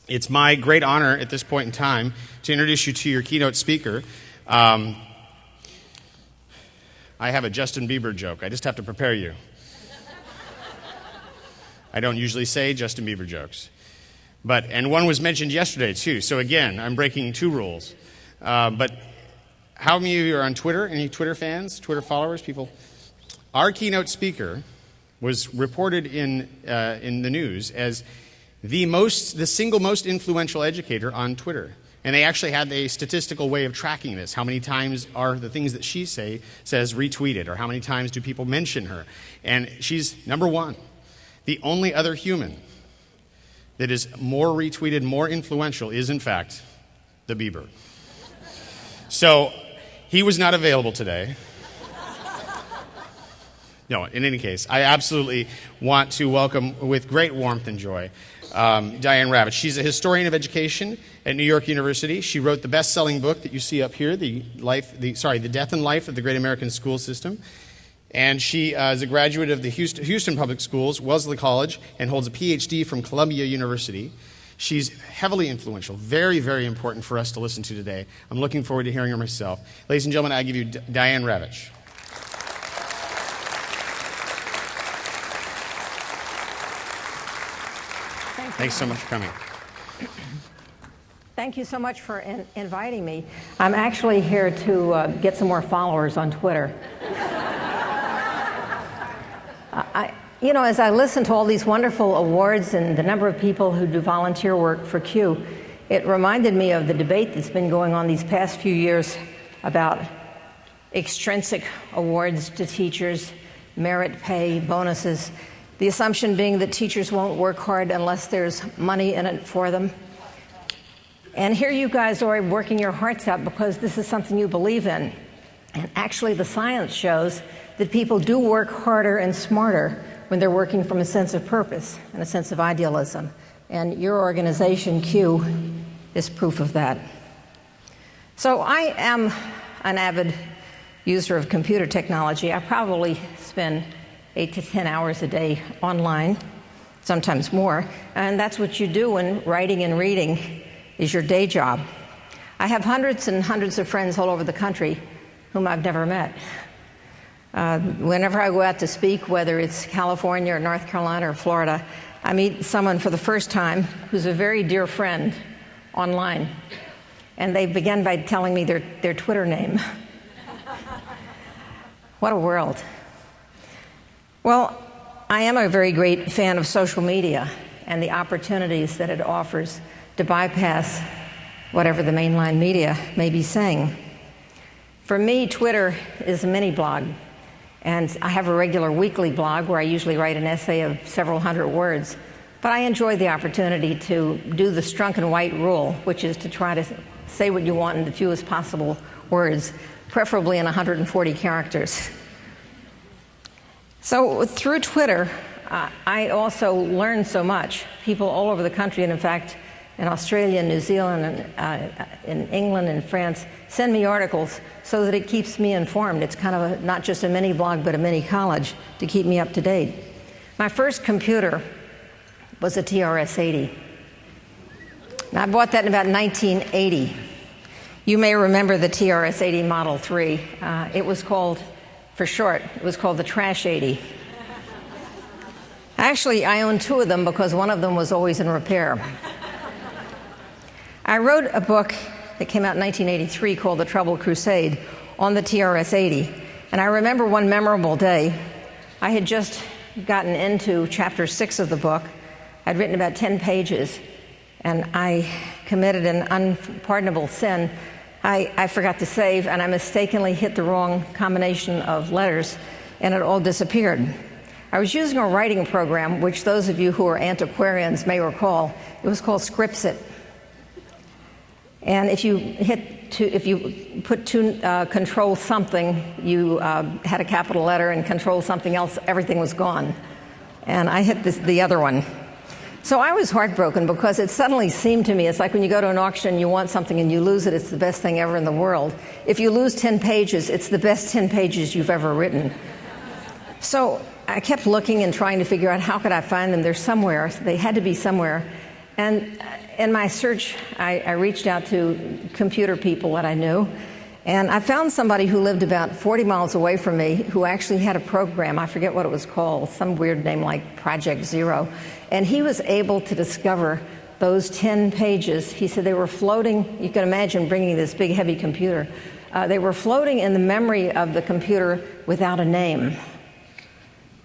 It's my great honor at this point in time to introduce you to your keynote speaker. I have a Justin Bieber joke. I just have to prepare you. I don't usually say Justin Bieber jokes. And one was mentioned yesterday, too. So again, I'm breaking two rules. But how many of you are on Twitter? Any Twitter fans, Twitter followers, people? Our keynote speaker was reported in the news as the single most influential educator on Twitter. And they actually had a statistical way of tracking this. How many times are the things that she says retweeted, or how many times do people mention her? And she's number one. The only other human that is more retweeted, more influential is, in fact, the Bieber. So he was not available today. No, in any case, I absolutely want to welcome with great warmth and joy Diane Ravitch. She's a historian of education at New York University. She wrote the best-selling book that you see up here, The Death and Life of the Great American School System. And she is a graduate of the Houston Public Schools, Wellesley College, and holds a PhD from Columbia University. She's heavily influential, very, very important for us to listen to today. I'm looking forward to hearing her myself. Ladies and gentlemen, I give you Diane Ravitch. Thanks so much for coming. Thank you so much for inviting me. I'm actually here to get some more followers on Twitter. As I listen to all these wonderful awards and the number of people who do volunteer work for Q, it reminded me of the debate that's been going on these past few years about extrinsic awards to teachers, merit pay, bonuses, the assumption being that teachers won't work hard unless there's money in it for them. And here you guys are working your hearts out because this is something you believe in. And actually the science shows that people do work harder and smarter when they're working from a sense of purpose and a sense of idealism. And your organization, Q, is proof of that. So I am an avid user of computer technology. I probably spend 8 to 10 hours a day online, sometimes more. And that's what you do when writing and reading is your day job. I have hundreds and hundreds of friends all over the country whom I've never met. Whenever I go out to speak, whether it's California or North Carolina or Florida, I meet someone for the first time who's a very dear friend online. And they begin by telling me their Twitter name. What a world. Well, I am a very great fan of social media and the opportunities that it offers to bypass whatever the mainline media may be saying. For me, Twitter is a mini blog, and I have a regular weekly blog where I usually write an essay of several hundred words, but I enjoy the opportunity to do the Strunk and White rule, which is to try to say what you want in the fewest possible words, preferably in 140 characters. So through Twitter, I also learn so much. People all over the country, and in fact, in Australia, New Zealand, and in England and France, send me articles so that it keeps me informed. It's kind of not just a mini blog, but a mini college to keep me up to date. My first computer was a TRS-80. Now, I bought that in about 1980. You may remember the TRS-80 Model 3. It was called, for short, it was called the Trash 80. Actually, I own two of them because one of them was always in repair. I wrote a book that came out in 1983 called The Troubled Crusade on the TRS-80. And I remember one memorable day, I had just gotten into chapter 6 of the book. I'd written about 10 pages, and I committed an unpardonable sin. I forgot to save, and I mistakenly hit the wrong combination of letters, and it all disappeared. I was using a writing program, which those of you who are antiquarians may recall. It was called Scripsit. And if you put control something, you had a capital letter, and control something else, everything was gone. And I hit the other one. So I was heartbroken because it suddenly seemed to me, it's like when you go to an auction, you want something and you lose it, it's the best thing ever in the world. If you lose 10 pages, it's the best 10 pages you've ever written. So I kept looking and trying to figure out how could I find them. They're somewhere. They had to be somewhere. And in my search, I reached out to computer people that I knew, and I found somebody who lived about 40 miles away from me who actually had a program. I forget what it was called, some weird name like Project Zero. And he was able to discover those 10 pages. He said they were floating. You can imagine bringing this big, heavy computer. They were floating in the memory of the computer without a name.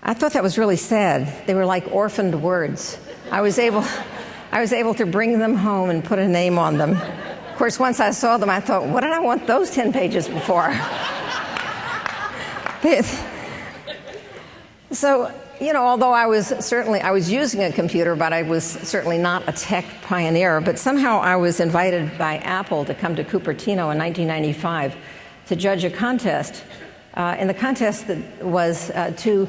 I thought that was really sad. They were like orphaned words. I was able to bring them home and put a name on them. Of course, once I saw them, I thought, what did I want those 10 pages for? So, although I was using a computer, but I was certainly not a tech pioneer, but somehow I was invited by Apple to come to Cupertino in 1995 to judge a contest. And the contest that was to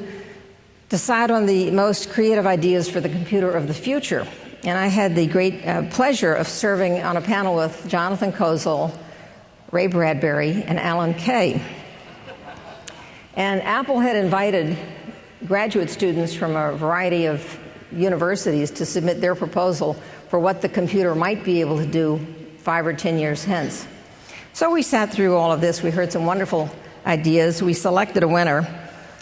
decide on the most creative ideas for the computer of the future. And I had the great pleasure of serving on a panel with Jonathan Kozol, Ray Bradbury, and Alan Kay. And Apple had invited graduate students from a variety of universities to submit their proposal for what the computer might be able to do 5 or 10 years hence. So we sat through all of this. We heard some wonderful ideas. We selected a winner.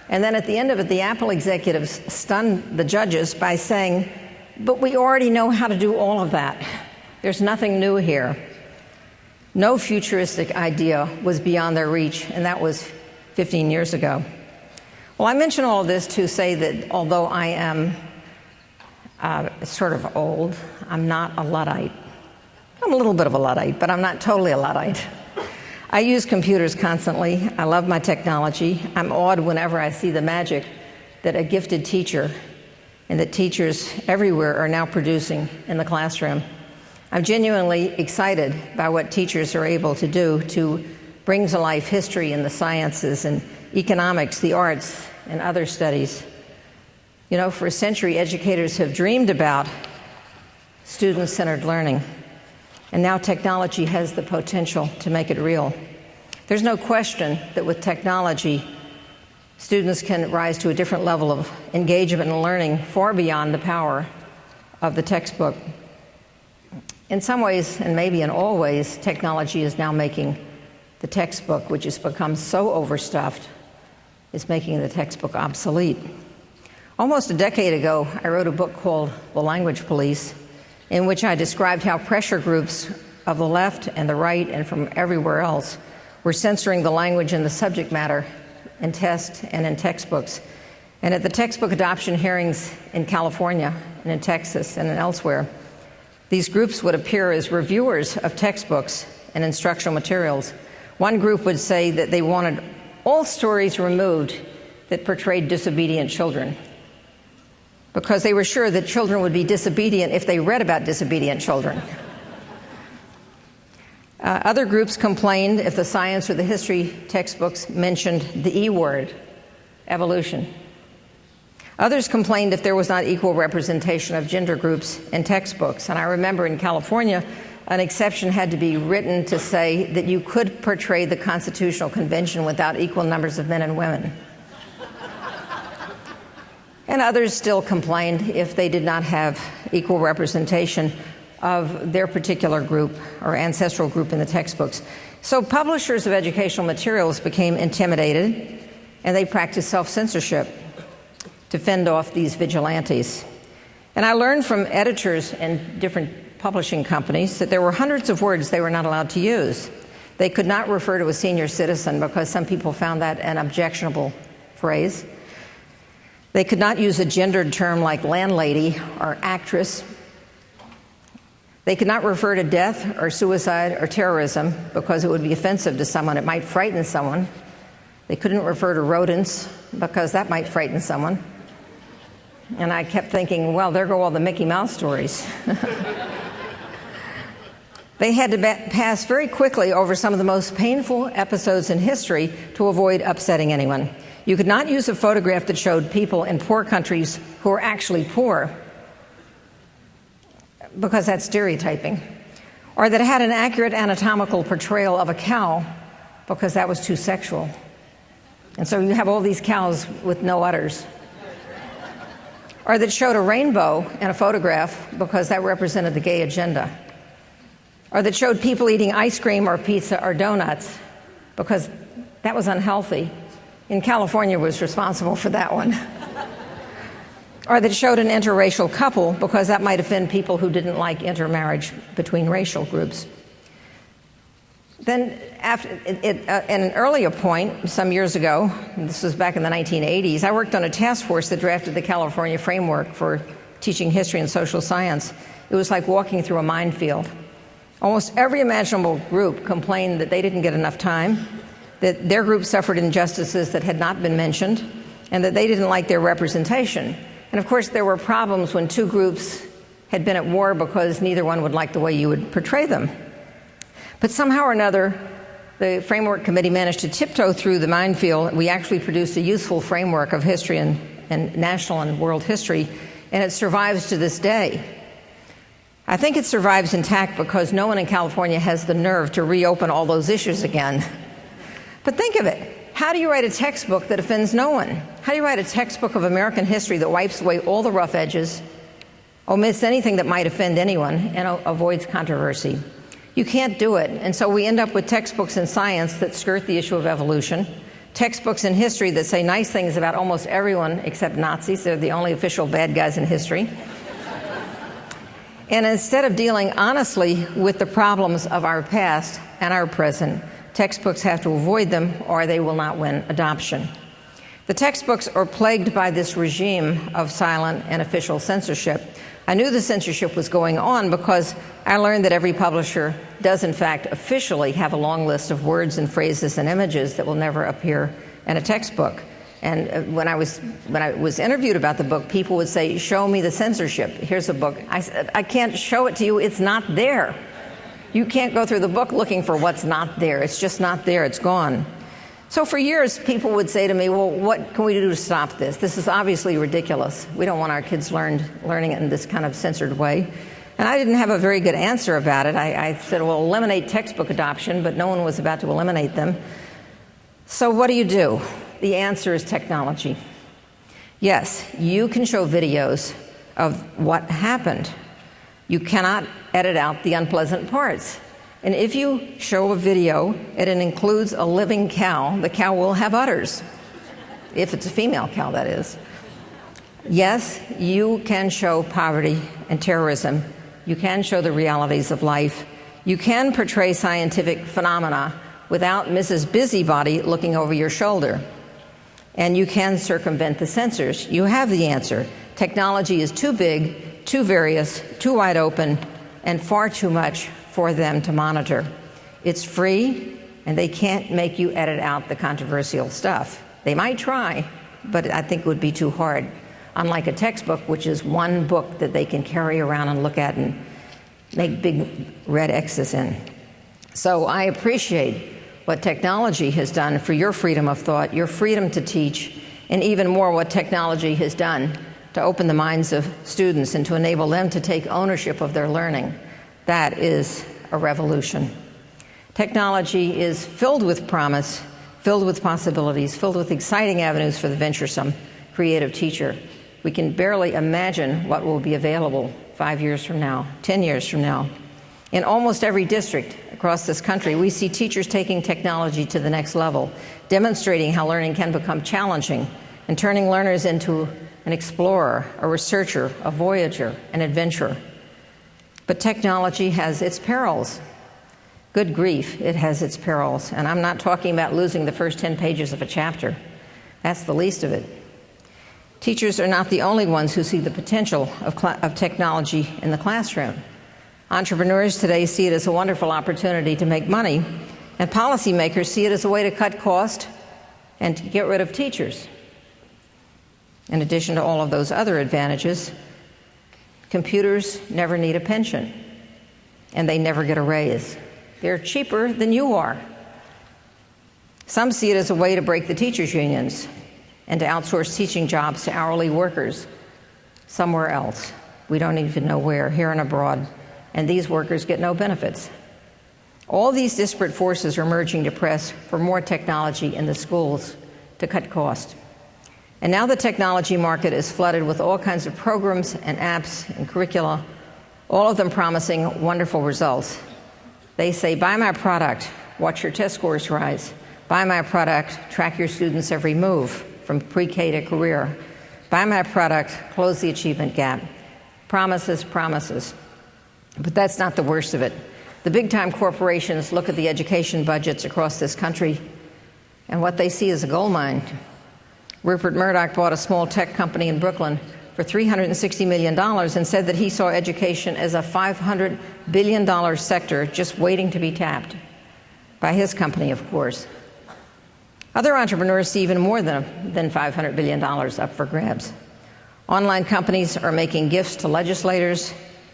And then at the end of it, the Apple executives stunned the judges by saying, but we already know how to do all of that. There's nothing new here. No futuristic idea was beyond their reach, and that was 15 years ago. Well, I mention all of this to say that although I am sort of old, I'm not a Luddite. I'm a little bit of a Luddite, but I'm not totally a Luddite. I use computers constantly. I love my technology. I'm awed whenever I see the magic that a gifted teacher and that teachers everywhere are now producing in the classroom. I'm genuinely excited by what teachers are able to do to bring to life history and the sciences and economics, the arts, and other studies. For a century, educators have dreamed about student-centered learning, and now technology has the potential to make it real. There's no question that with technology, students can rise to a different level of engagement and learning far beyond the power of the textbook. In some ways, and maybe in all ways, technology is now making the textbook, which has become so overstuffed, is making the textbook obsolete. Almost a decade ago, I wrote a book called The Language Police, in which I described how pressure groups of the left and the right and from everywhere else were censoring the language and the subject matter in tests and in textbooks. And at the textbook adoption hearings in California and in Texas and elsewhere, these groups would appear as reviewers of textbooks and instructional materials. One group would say that they wanted all stories removed that portrayed disobedient children, because they were sure that children would be disobedient if they read about disobedient children. Other groups complained if the science or the history textbooks mentioned the E word, evolution. Others complained if there was not equal representation of gender groups in textbooks. And I remember in California, an exception had to be written to say that you could portray the Constitutional Convention without equal numbers of men and women. And others still complained if they did not have equal representation of their particular group or ancestral group in the textbooks. So publishers of educational materials became intimidated, and they practiced self-censorship to fend off these vigilantes. And I learned from editors in different publishing companies that there were hundreds of words they were not allowed to use. They could not refer to a senior citizen because some people found that an objectionable phrase. They could not use a gendered term like landlady or actress. They could not refer to death or suicide or terrorism because it would be offensive to someone. It might frighten someone. They couldn't refer to rodents because that might frighten someone. And I kept thinking, well, there go all the Mickey Mouse stories. They had to pass very quickly over some of the most painful episodes in history to avoid upsetting anyone. You could not use a photograph that showed people in poor countries who were actually poor, because that's stereotyping, or that had an accurate anatomical portrayal of a cow, because that was too sexual. And so you have all these cows with no udders. or that showed a rainbow in a photograph because that represented the gay agenda, or that showed people eating ice cream or pizza or donuts because that was unhealthy. In California was responsible for that one. Or that showed an interracial couple because that might offend people who didn't like intermarriage between racial groups. Then, at an earlier point, some years ago, this was back in the 1980s, I worked on a task force that drafted the California framework for teaching history and social science. It was like walking through a minefield. Almost every imaginable group complained that they didn't get enough time, that their group suffered injustices that had not been mentioned, and that they didn't like their representation. And of course, there were problems when two groups had been at war because neither one would like the way you would portray them. But somehow or another, the framework committee managed to tiptoe through the minefield. We actually produced a useful framework of history and national and world history, and it survives to this day. I think it survives intact because no one in California has the nerve to reopen all those issues again. But think of it. How do you write a textbook that offends no one? How do you write a textbook of American history that wipes away all the rough edges, omits anything that might offend anyone, and avoids controversy? You can't do it. And so we end up with textbooks in science that skirt the issue of evolution, textbooks in history that say nice things about almost everyone except Nazis. They're the only official bad guys in history. And instead of dealing honestly with the problems of our past and our present, textbooks have to avoid them or they will not win adoption. The textbooks are plagued by this regime of silent and official censorship. I knew the censorship was going on because I learned that every publisher does in fact officially have a long list of words and phrases and images that will never appear in a textbook. And when I was interviewed about the book, people would say, "Show me the censorship. Here's a book." I said, "I can't show it to you. It's not there. You can't go through the book looking for what's not there. It's just not there. It's gone." So for years, people would say to me, "Well, what can we do to stop this? This is obviously ridiculous. We don't want our kids learning it in this kind of censored way." And I didn't have a very good answer about it. I said, well, eliminate textbook adoption, but no one was about to eliminate them. So what do? The answer is technology. Yes, you can show videos of what happened. You cannot edit out the unpleasant parts. And if you show a video and it includes a living cow, the cow will have udders. If it's a female cow, that is. Yes, you can show poverty and terrorism. You can show the realities of life. You can portray scientific phenomena without Mrs. Busybody looking over your shoulder. And you can circumvent the censors. You have the answer. Technology is too big, too various, too wide open, and far too much for them to monitor. It's free, and they can't make you edit out the controversial stuff. They might try, but I think it would be too hard. Unlike a textbook, which is one book that they can carry around and look at and make big red X's in. So I appreciate what technology has done for your freedom of thought, your freedom to teach, and even more what technology has done to open the minds of students and to enable them to take ownership of their learning. That is a revolution. Technology is filled with promise, filled with possibilities, filled with exciting avenues for the venturesome, creative teacher. We can barely imagine what will be available 5 years from now, 10 years from now. In almost every district across this country, we see teachers taking technology to the next level, demonstrating how learning can become challenging and turning learners into an explorer, a researcher, a voyager, an adventurer. But technology has its perils. Good grief, it has its perils. And I'm not talking about losing the first 10 pages of a chapter. That's the least of it. Teachers are not the only ones who see the potential of technology in the classroom. Entrepreneurs today see it as a wonderful opportunity to make money, and policymakers see it as a way to cut cost and to get rid of teachers. In addition to all of those other advantages, computers never need a pension, and they never get a raise. They're cheaper than you are. Some see it as a way to break the teachers' unions and to outsource teaching jobs to hourly workers somewhere else. We don't even know where, here and abroad. And these workers get no benefits. All these disparate forces are merging to press for more technology in the schools to cut costs. And now the technology market is flooded with all kinds of programs and apps and curricula, all of them promising wonderful results. They say, buy my product, watch your test scores rise. Buy my product, track your students' every move from pre-K to career. Buy my product, close the achievement gap. Promises, promises. But that's not the worst of it. The big-time corporations look at the education budgets across this country, and what they see is a gold mine. Rupert Murdoch bought a small tech company in Brooklyn for $360 million and said that he saw education as a $500 billion sector just waiting to be tapped. By his company, of course. Other entrepreneurs see even more than $500 billion up for grabs. Online companies are making gifts to legislators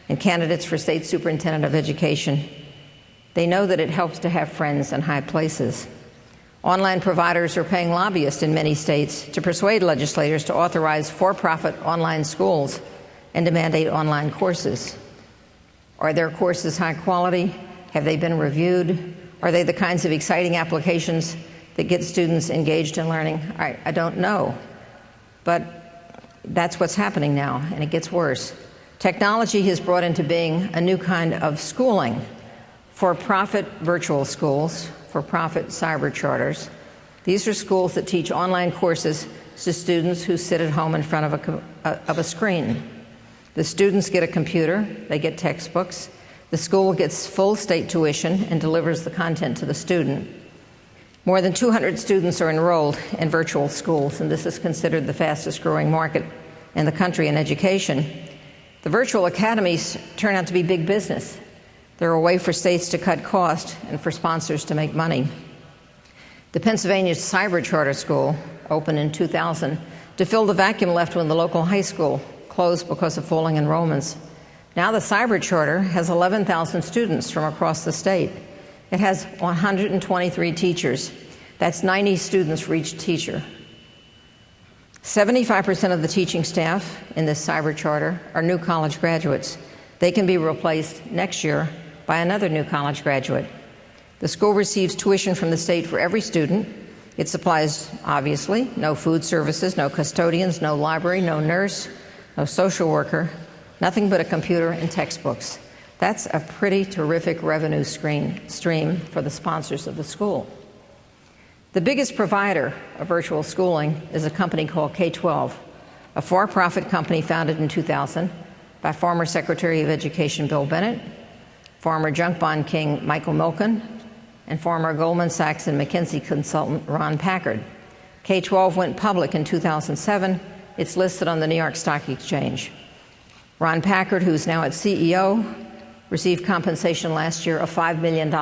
and candidates for state superintendent of education. They know that it helps to have friends in high places. Online providers are paying lobbyists in many states to persuade legislators to authorize for-profit online schools and to mandate online courses. Are their courses high quality? Have they been reviewed? Are they the kinds of exciting applications that get students engaged in learning? I don't know. But that's what's happening now, and it gets worse. Technology has brought into being a new kind of schooling. For-profit virtual schools, for-profit cyber charters. These are schools that teach online courses to students who sit at home in front of a screen. The students get a computer, they get textbooks. The school gets full state tuition and delivers the content to the student. More than 200 students are enrolled in virtual schools, and this is considered the fastest growing market in the country in education. The virtual academies turn out to be big business. They're a way for states to cut costs and for sponsors to make money. The Pennsylvania Cyber Charter School opened in 2000 to fill the vacuum left when the local high school closed because of falling enrollments. Now the Cyber Charter has 11,000 students from across the state. It has 123 teachers. That's 90 students for each teacher. 75% of the teaching staff in this Cyber Charter are new college graduates. They can be replaced next year by another new college graduate. The school receives tuition from the state for every student. It supplies, obviously, no food services, no custodians, no library, no nurse, no social worker, nothing but a computer and textbooks. That's a pretty terrific revenue stream for the sponsors of the school. The biggest provider of virtual schooling is a company called K-12, a for-profit company founded in 2000 by former Secretary of Education Bill Bennett, former junk bond king Michael Milken, and former Goldman Sachs and McKinsey consultant Ron Packard. K-12 went public in 2007. It's listed on the New York Stock Exchange. Ron Packard, who's now its CEO, received compensation last year of $5 million.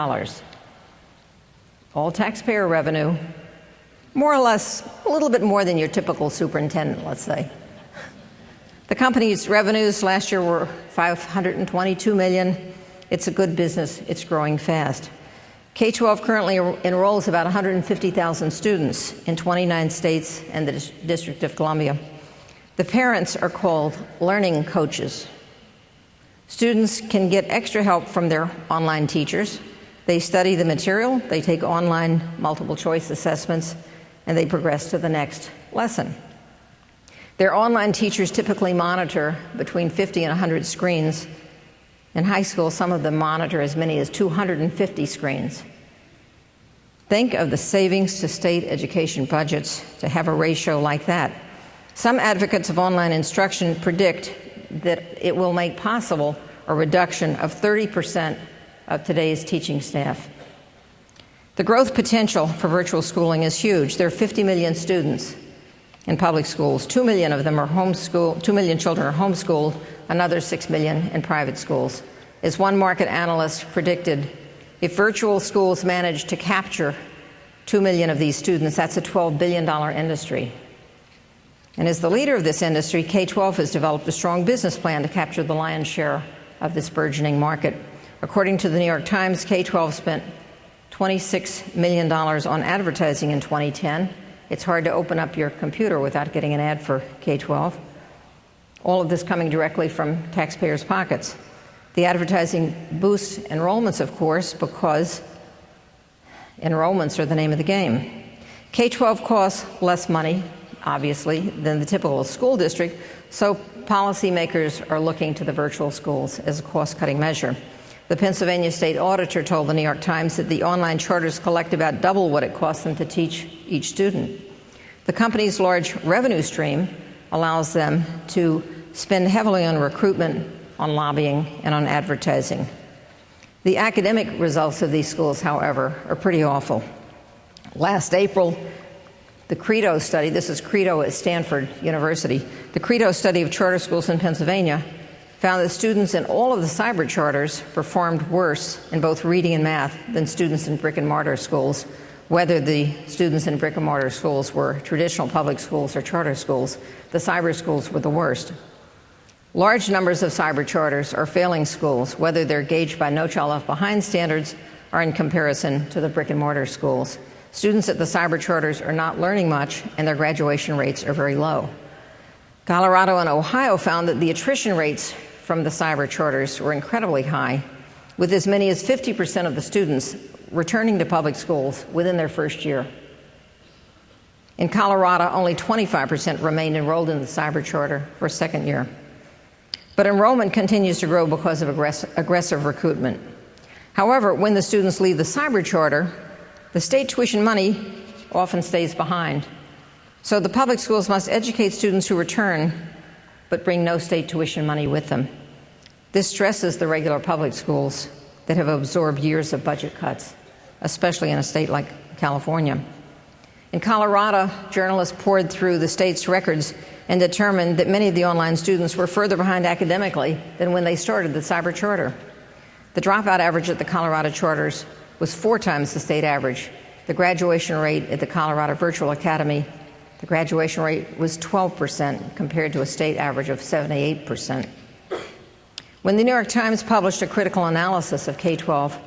All taxpayer revenue, more or less a little bit more than your typical superintendent, let's say. The company's revenues last year were $522 million. It's a good business. It's growing fast. K-12 currently enrolls about 150,000 students in 29 states and the District of Columbia. The parents are called learning coaches. Students can get extra help from their online teachers. They study the material, they take online multiple choice assessments, and they progress to the next lesson. Their online teachers typically monitor between 50 and 100 screens. In high school, some of them monitor as many as 250 screens. Think of the savings to state education budgets to have a ratio like that. Some advocates of online instruction predict that it will make possible a reduction of 30% of today's teaching staff. The growth potential for virtual schooling is huge. There are 50 million students in public schools. 2 million of them are homeschooled. 2 million children are homeschooled. Another 6 million in private schools. As one market analyst predicted, if virtual schools manage to capture 2 million of these students, that's a $12 billion industry. And as the leader of this industry, K-12 has developed a strong business plan to capture the lion's share of this burgeoning market. According to the New York Times, K-12 spent $26 million on advertising in 2010. It's hard to open up your computer without getting an ad for K-12. All of this coming directly from taxpayers' pockets. The advertising boosts enrollments, of course, because enrollments are the name of the game. K-12 costs less money, obviously, than the typical school district, so policymakers are looking to the virtual schools as a cost-cutting measure. The Pennsylvania State Auditor told the New York Times that the online charters collect about double what it costs them to teach each student. The company's large revenue stream allows them to spend heavily on recruitment, on lobbying, and on advertising. The academic results of these schools, however, are pretty awful. Last April, the Credo study, this is Credo at Stanford University, the Credo study of charter schools in Pennsylvania found that students in all of the cyber charters performed worse in both reading and math than students in brick-and-mortar schools, whether the students in brick-and-mortar schools were traditional public schools or charter schools. The cyber schools were the worst. Large numbers of cyber charters are failing schools, whether they're gauged by No Child Left Behind standards or in comparison to the brick-and-mortar schools. Students at the cyber charters are not learning much, and their graduation rates are very low. Colorado and Ohio found that the attrition rates from the cyber charters were incredibly high, with as many as 50% of the students returning to public schools within their first year. In Colorado, only 25% remained enrolled in the cyber charter for a second year. But enrollment continues to grow because of aggressive recruitment. However, when the students leave the cyber charter, the state tuition money often stays behind. So the public schools must educate students who return, but bring no state tuition money with them. This stresses the regular public schools that have absorbed years of budget cuts, especially in a state like California. In Colorado, journalists poured through the state's records and determined that many of the online students were further behind academically than when they started the cyber charter. The dropout average at the Colorado charters was 4 times the state average. The graduation rate at the Colorado Virtual Academy, the graduation rate was 12% compared to a state average of 78%. When the New York Times published a critical analysis of K-12,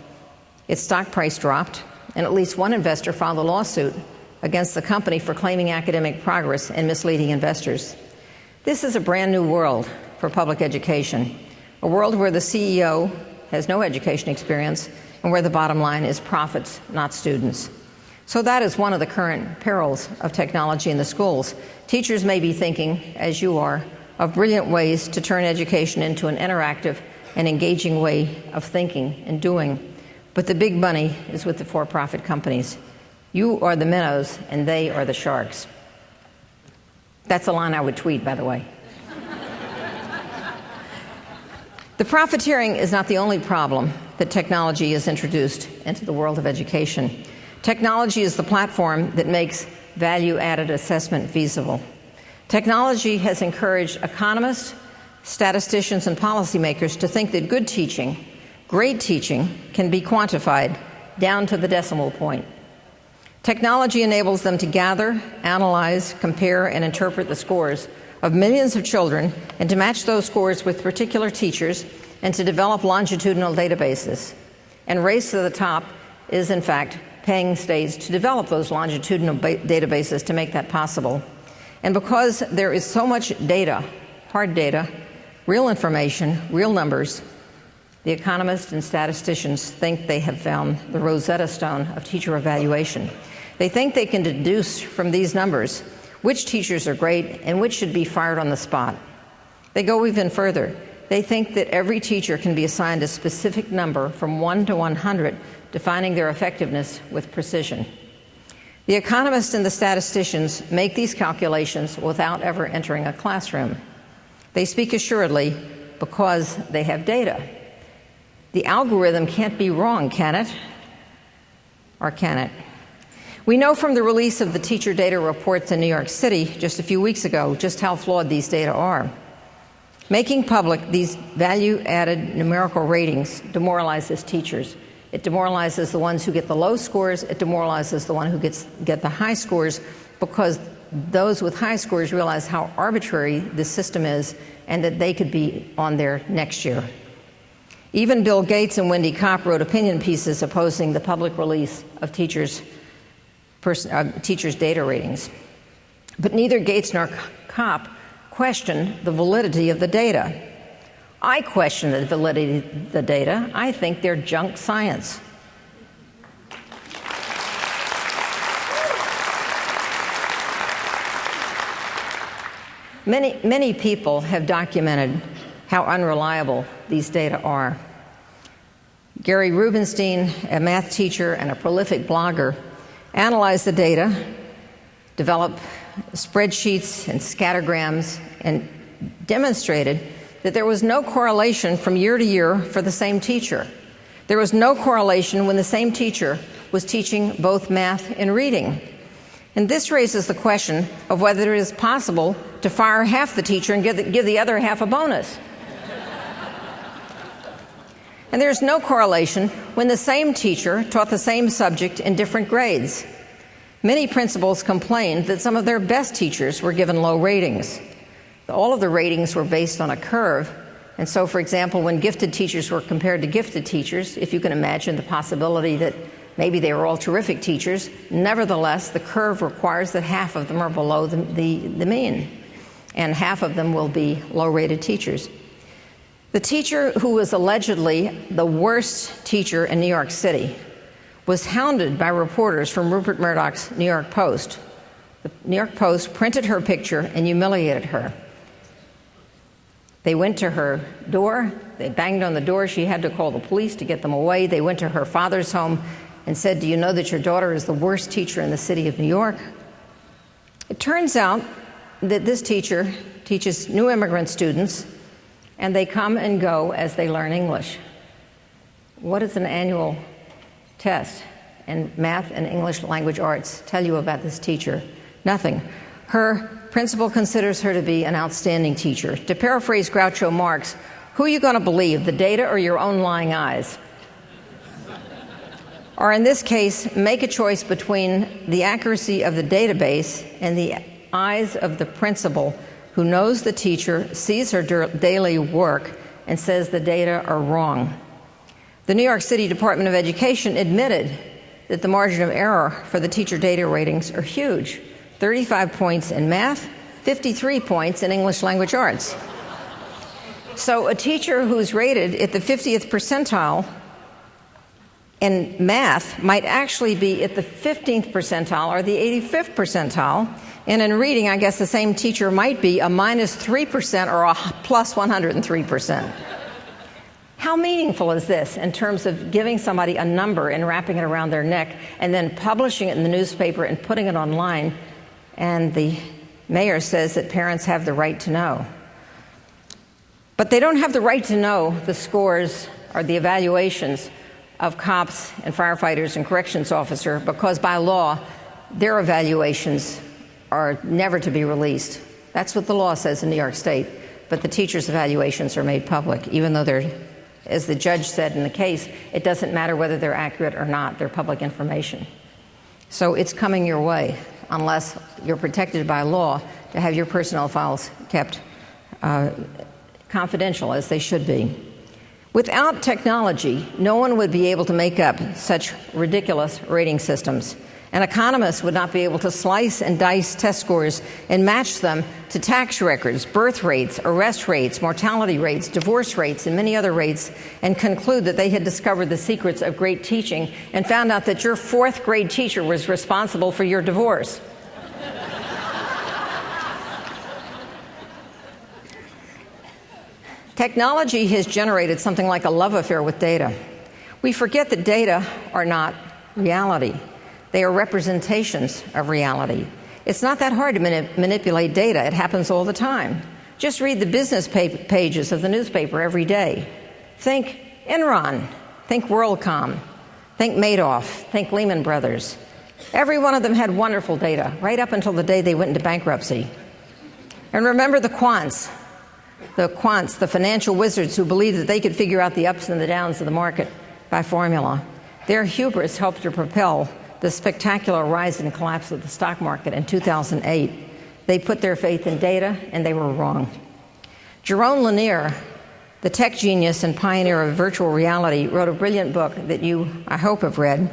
its stock price dropped, and at least one investor filed a lawsuit against the company for claiming academic progress and misleading investors. This is a brand new world for public education, a world where the CEO has no education experience and where the bottom line is profits, not students. So that is one of the current perils of technology in the schools. Teachers may be thinking, as you are, of brilliant ways to turn education into an interactive and engaging way of thinking and doing, but the big money is with the for-profit companies. You are the minnows, and they are the sharks. That's a line I would tweet, by the way. The profiteering is not the only problem that technology has introduced into the world of education. Technology is the platform that makes value-added assessment feasible. Technology has encouraged economists, statisticians, and policymakers to think that good teaching, great teaching, can be quantified down to the decimal point. Technology enables them to gather, analyze, compare, and interpret the scores of millions of children and to match those scores with particular teachers and to develop longitudinal databases. And Race to the Top is, in fact, paying states to develop those longitudinal databases to make that possible. And because there is so much data, hard data, real information, real numbers, the economists and statisticians think they have found the Rosetta Stone of teacher evaluation. They think they can deduce from these numbers which teachers are great and which should be fired on the spot. They go even further. They think that every teacher can be assigned a specific number from 1 to 100, defining their effectiveness with precision. The economists and the statisticians make these calculations without ever entering a classroom. They speak assuredly because they have data. The algorithm can't be wrong, can it? Or can it? We know from the release of the teacher data reports in New York City just a few weeks ago just how flawed these data are. Making public these value-added numerical ratings demoralizes teachers. It demoralizes the ones who get the low scores. It demoralizes the one who get the high scores, because those with high scores realize how arbitrary this system is and that they could be on there next year. Even Bill Gates and Wendy Kopp wrote opinion pieces opposing the public release of teachers' data ratings. But neither Gates nor Kopp questioned the validity of the data. I question the validity of the data. I think they're junk science. many people have documented how unreliable these data are. Gary Rubenstein, a math teacher and a prolific blogger, analyzed the data, developed spreadsheets and scattergrams, and demonstrated that there was no correlation from year to year for the same teacher. There was no correlation when the same teacher was teaching both math and reading. And this raises the question of whether it is possible to fire half the teacher and give the other half a bonus. And there's no correlation when the same teacher taught the same subject in different grades. Many principals complained that some of their best teachers were given low ratings. All of the ratings were based on a curve. And so, for example, when gifted teachers were compared to gifted teachers, if you can imagine the possibility that maybe they were all terrific teachers, nevertheless, the curve requires that half of them are below the mean, and half of them will be low-rated teachers. The teacher who was allegedly the worst teacher in New York City was hounded by reporters from Rupert Murdoch's New York Post. The New York Post printed her picture and humiliated her. They went to her door, they banged on the door, she had to call the police to get them away. They went to her father's home and said, "Do you know that your daughter is the worst teacher in the city of New York?" It turns out that this teacher teaches new immigrant students, and they come and go as they learn English. What does an annual test in math and English language arts tell you about this teacher? Nothing. Her principal considers her to be an outstanding teacher. To paraphrase Groucho Marx, who are you going to believe, the data or your own lying eyes? Or in this case, make a choice between the accuracy of the database and the eyes of the principal who knows the teacher, sees her daily work, and says the data are wrong. The New York City Department of Education admitted that the margin of error for the teacher data ratings are huge. 35 points in math, 53 points in English language arts. So a teacher who's rated at the 50th percentile in math might actually be at the 15th percentile or the 85th percentile. And in reading, I guess the same teacher might be a minus 3% or a plus 103%. How meaningful is this in terms of giving somebody a number and wrapping it around their neck and then publishing it in the newspaper and putting it online? And the mayor says that parents have the right to know. But they don't have the right to know the scores or the evaluations of cops and firefighters and corrections officers because by law, their evaluations are never to be released. That's what the law says in New York State. But the teachers' evaluations are made public, even though they're, as the judge said in the case, it doesn't matter whether they're accurate or not. They're public information. So it's coming your way, unless you're protected by law to have your personnel files kept confidential, as they should be. Without technology, no one would be able to make up such ridiculous rating systems. And economists would not be able to slice and dice test scores and match them to tax records, birth rates, arrest rates, mortality rates, divorce rates, and many other rates, and conclude that they had discovered the secrets of great teaching and found out that your fourth grade teacher was responsible for your divorce. Technology has generated something like a love affair with data. We forget that data are not reality. They are representations of reality. It's not that hard to manipulate data. It happens all the time. Just read the business pages of the newspaper every day. Think Enron. Think WorldCom. Think Madoff. Think Lehman Brothers. Every one of them had wonderful data, right up until the day they went into bankruptcy. And remember the quants, the financial wizards who believed that they could figure out the ups and the downs of the market by formula. Their hubris helped to propel the spectacular rise and collapse of the stock market in 2008. They put their faith in data, and they were wrong. Jaron Lanier, the tech genius and pioneer of virtual reality, wrote a brilliant book that you, I hope, have read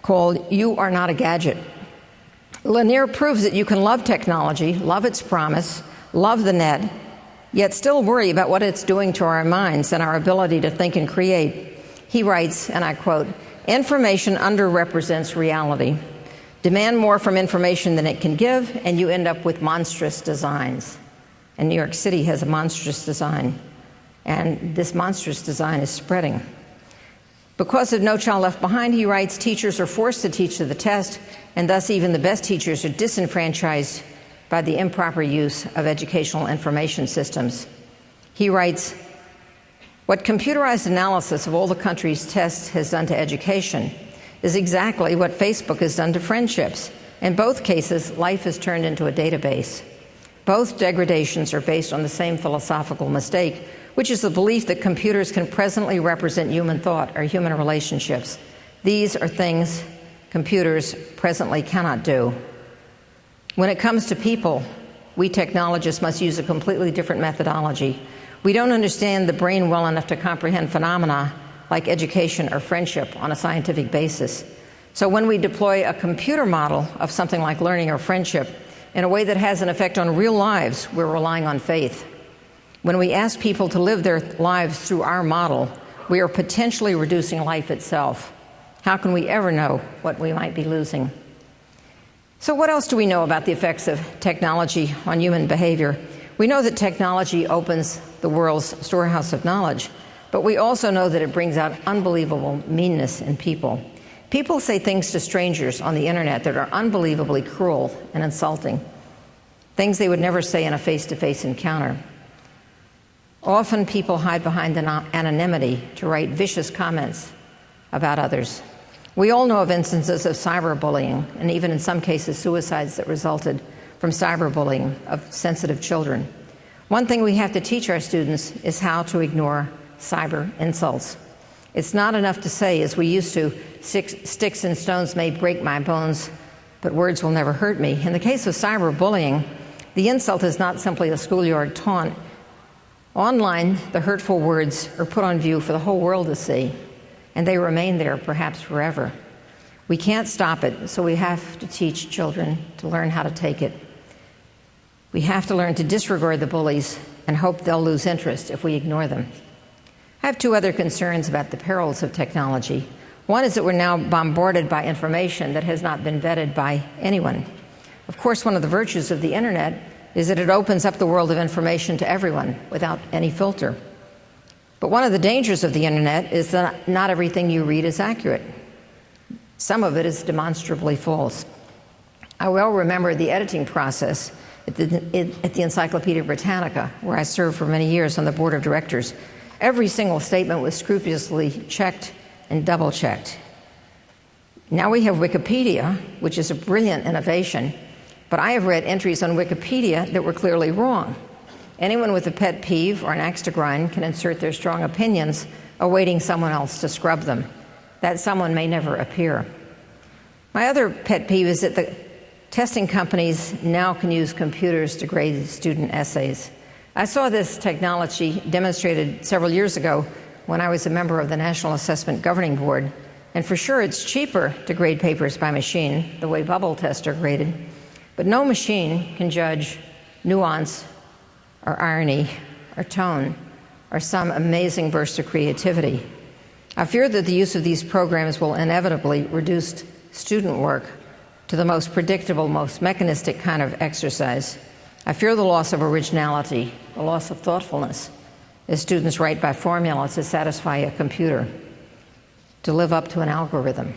called You Are Not a Gadget. Lanier proves that you can love technology, love its promise, love the net, yet still worry about what it's doing to our minds and our ability to think and create. He writes, and I quote, "Information underrepresents reality. Demand more from information than it can give, and you end up with monstrous designs." and New York City has a monstrous design. And this monstrous design is spreading. Because of No Child Left Behind, he writes, teachers are forced to teach to the test, and thus even the best teachers are disenfranchised by the improper use of educational information systems. He writes, what computerized analysis of all the country's tests has done to education is exactly what Facebook has done to friendships. In both cases, life is turned into a database. Both degradations are based on the same philosophical mistake, which is the belief that computers can presently represent human thought or human relationships. These are things computers presently cannot do. When it comes to people, we technologists must use a completely different methodology. We don't understand the brain well enough to comprehend phenomena like education or friendship on a scientific basis. So when we deploy a computer model of something like learning or friendship in a way that has an effect on real lives, we're relying on faith. When we ask people to live their lives through our model, we are potentially reducing life itself. How can we ever know what we might be losing? So what else do we know about the effects of technology on human behavior? We know that technology opens the world's storehouse of knowledge, but we also know that it brings out unbelievable meanness in people. People say things to strangers on the internet that are unbelievably cruel and insulting, things they would never say in a face-to-face encounter. Often people hide behind anonymity to write vicious comments about others. We all know of instances of cyberbullying, and even in some cases suicides that resulted from cyberbullying of sensitive children. One thing we have to teach our students is how to ignore cyber insults. It's not enough to say, as we used to, sticks and stones may break my bones, but words will never hurt me. In the case of cyberbullying, the insult is not simply a schoolyard taunt. Online, the hurtful words are put on view for the whole world to see, and they remain there perhaps forever. We can't stop it, so we have to teach children to learn how to take it. We have to learn to disregard the bullies and hope they'll lose interest if we ignore them. I have two other concerns about the perils of technology. One is that we're now bombarded by information that has not been vetted by anyone. Of course, one of the virtues of the internet is that it opens up the world of information to everyone without any filter. But one of the dangers of the internet is that not everything you read is accurate. Some of it is demonstrably false. I well remember the editing process at the Encyclopedia Britannica, where I served for many years on the board of directors. Every single statement was scrupulously checked and double-checked. Now we have Wikipedia, which is a brilliant innovation, but I have read entries on Wikipedia that were clearly wrong. Anyone with a pet peeve or an axe to grind can insert their strong opinions, awaiting someone else to scrub them. That someone may never appear. My other pet peeve is that the testing companies now can use computers to grade student essays. I saw this technology demonstrated several years ago when I was a member of the National Assessment Governing Board, and for sure it's cheaper to grade papers by machine, the way bubble tests are graded, but no machine can judge nuance or irony or tone or some amazing burst of creativity. I fear that the use of these programs will inevitably reduce student work to the most predictable, most mechanistic kind of exercise. I fear the loss of originality, the loss of thoughtfulness, as students write by formula to satisfy a computer, to live up to an algorithm.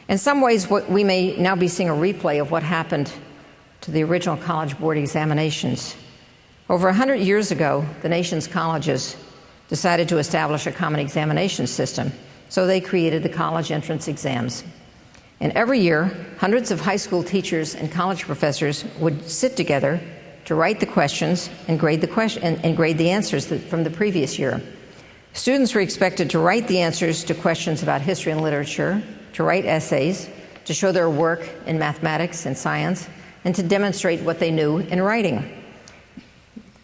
In some ways, we may now be seeing a replay of what happened to the original college board examinations. Over 100 years ago, the nation's colleges decided to establish a common examination system, so they created the college entrance exams. And every year, hundreds of high school teachers and college professors would sit together to write the questions and grade the answers from the previous year. Students were expected to write the answers to questions about history and literature, to write essays, to show their work in mathematics and science, and to demonstrate what they knew in writing.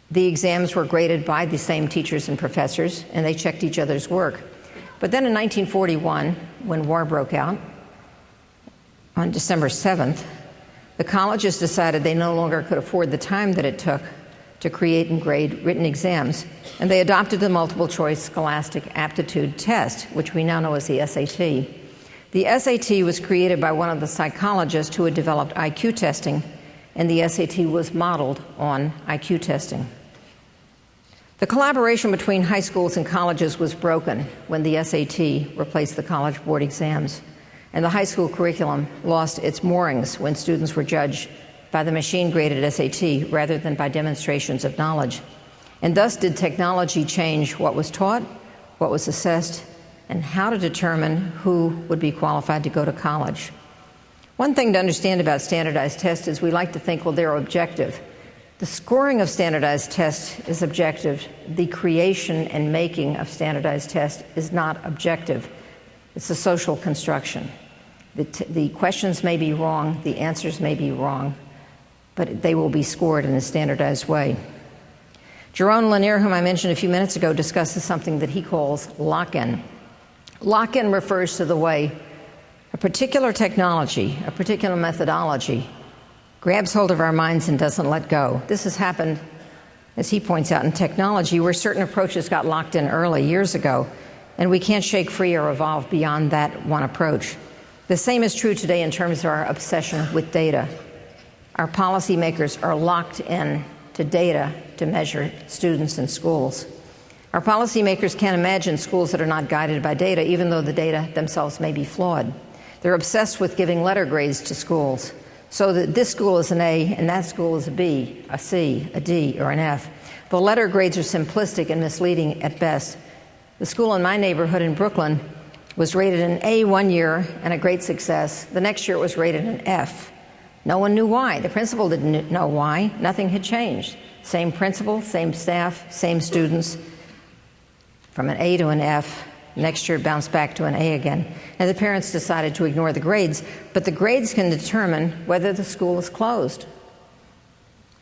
The exams were graded by the same teachers and professors, and they checked each other's work. But then in 1941, when war broke out, on December 7th, the colleges decided they no longer could afford the time that it took to create and grade written exams, and they adopted the multiple-choice scholastic aptitude test, which we now know as the SAT. The SAT was created by one of the psychologists who had developed IQ testing, and the SAT was modeled on IQ testing. The collaboration between high schools and colleges was broken when the SAT replaced the College Board exams, and the high school curriculum lost its moorings when students were judged by the machine-graded SAT rather than by demonstrations of knowledge. And thus did technology change what was taught, what was assessed, and how to determine who would be qualified to go to college. One thing to understand about standardized tests is we like to think, well, they're objective. The scoring of standardized tests is objective. The creation and making of standardized tests is not objective. It's a social construction. The questions may be wrong, the answers may be wrong, but they will be scored in a standardized way. Jerome Lanier, whom I mentioned a few minutes ago, discusses something that he calls lock-in. Lock-in refers to the way a particular technology, a particular methodology, grabs hold of our minds and doesn't let go. This has happened, as he points out, in technology, where certain approaches got locked in early, years ago, and we can't shake free or evolve beyond that one approach. The same is true today in terms of our obsession with data. Our policymakers are locked in to data to measure students in schools. Our policymakers can't imagine schools that are not guided by data, even though the data themselves may be flawed. They're obsessed with giving letter grades to schools, so that this school is an A and that school is a B, a C, a D, or an F. The letter grades are simplistic and misleading at best. The school in my neighborhood in Brooklyn was rated an A one year and a great success. The next year it was rated an F. No one knew why. The principal didn't know why. Nothing had changed. Same principal, same staff, same students. From an A to an F. Next year it bounced back to an A again. And the parents decided to ignore the grades. But the grades can determine whether the school is closed.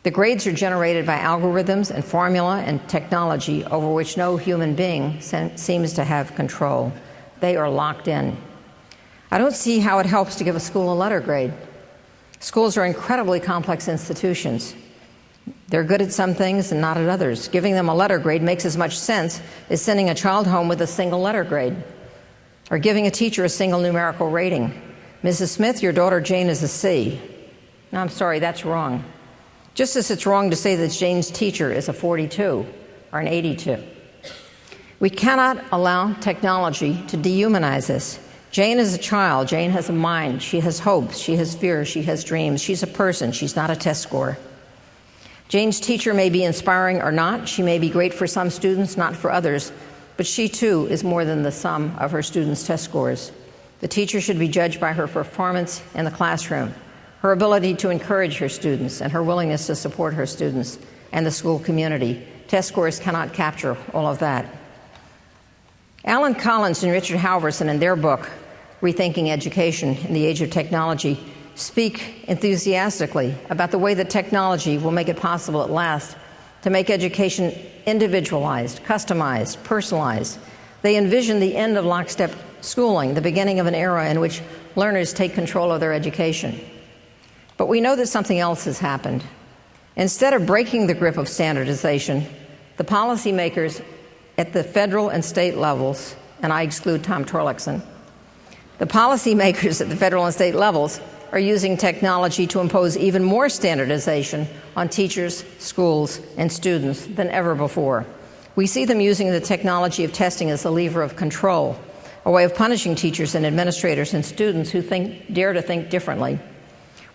The grades are generated by algorithms and formula and technology over which no human being seems to have control. They are locked in. I don't see how it helps to give a school a letter grade. Schools are incredibly complex institutions. They're good at some things and not at others. Giving them a letter grade makes as much sense as sending a child home with a single letter grade, or giving a teacher a single numerical rating. Mrs. Smith, your daughter Jane is a C. No, I'm sorry, that's wrong. Just as it's wrong to say that Jane's teacher is a 42 or an 82. We cannot allow technology to dehumanize us. Jane is a child. Jane has a mind. She has hopes. She has fears. She has dreams. She's a person. She's not a test score. Jane's teacher may be inspiring or not. She may be great for some students, not for others. But she, too, is more than the sum of her students' test scores. The teacher should be judged by her performance in the classroom, her ability to encourage her students, and her willingness to support her students and the school community. Test scores cannot capture all of that. Alan Collins and Richard Halverson, in their book, Rethinking Education in the Age of Technology, speak enthusiastically about the way that technology will make it possible at last to make education individualized, customized, personalized. They envision the end of lockstep schooling, the beginning of an era in which learners take control of their education. But we know that something else has happened. Instead of breaking the grip of standardization, the policymakers at the federal and state levels, and I exclude Tom Torlakson, the policymakers at the federal and state levels are using technology to impose even more standardization on teachers, schools, and students than ever before. We see them using the technology of testing as a lever of control, a way of punishing teachers and administrators and students who dare to think differently.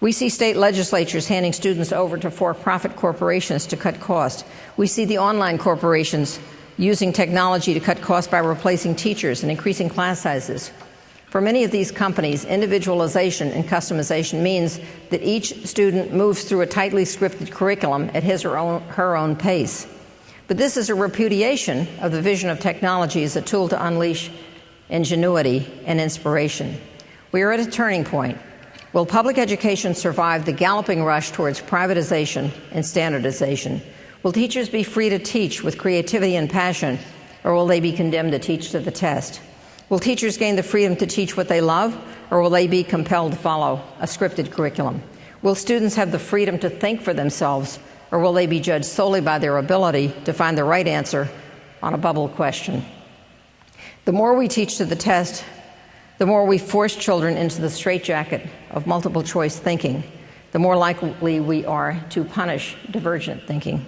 We see state legislatures handing students over to for-profit corporations to cut costs. We see the online corporations using technology to cut costs by replacing teachers and increasing class sizes. For many of these companies, individualization and customization means that each student moves through a tightly scripted curriculum at his or her own pace. But this is a repudiation of the vision of technology as a tool to unleash ingenuity and inspiration. We are at a turning point. Will public education survive the galloping rush towards privatization and standardization? Will teachers be free to teach with creativity and passion, or will they be condemned to teach to the test? Will teachers gain the freedom to teach what they love, or will they be compelled to follow a scripted curriculum? Will students have the freedom to think for themselves, or will they be judged solely by their ability to find the right answer on a bubble question? The more we teach to the test, the more we force children into the straitjacket of multiple choice thinking. the more likely we are to punish divergent thinking.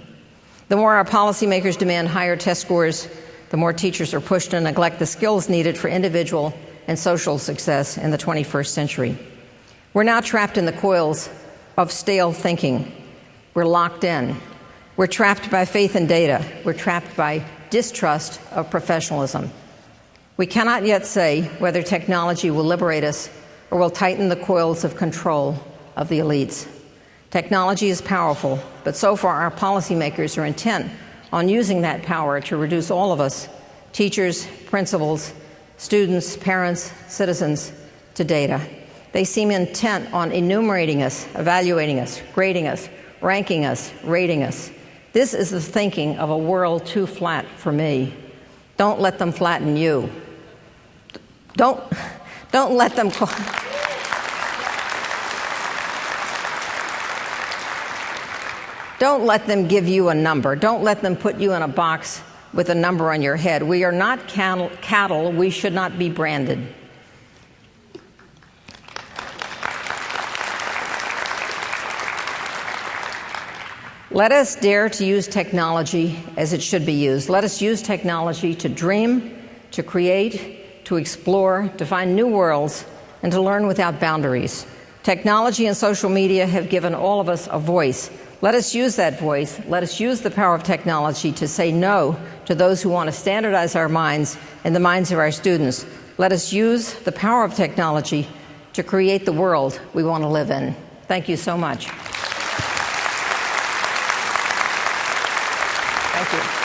The more our policymakers demand higher test scores, the more teachers are pushed to neglect the skills needed for individual and social success in the 21st century. We're now trapped in the coils of stale thinking. We're locked in. We're trapped by faith in data. We're trapped by distrust of professionalism. We cannot yet say whether technology will liberate us or will tighten the coils of control of the elites. Technology is powerful, but so far our policymakers are intent on using that power to reduce all of us, teachers, principals, students, parents, citizens, to data. They seem intent on enumerating us, evaluating us, grading us, ranking us, rating us. This is the thinking of a world too flat for me. Don't let them flatten you. Don't let them Don't let them give you a number. Don't let them put you in a box with a number on your head. We are not cattle. We should not be branded. Let us dare to use technology as it should be used. Let us use technology to dream, to create, to explore, to find new worlds, and to learn without boundaries. Technology and social media have given all of us a voice. Let us use that voice. Let us use the power of technology to say no to those who want to standardize our minds and the minds of our students. Let us use the power of technology to create the world we want to live in. Thank you so much. Thank you.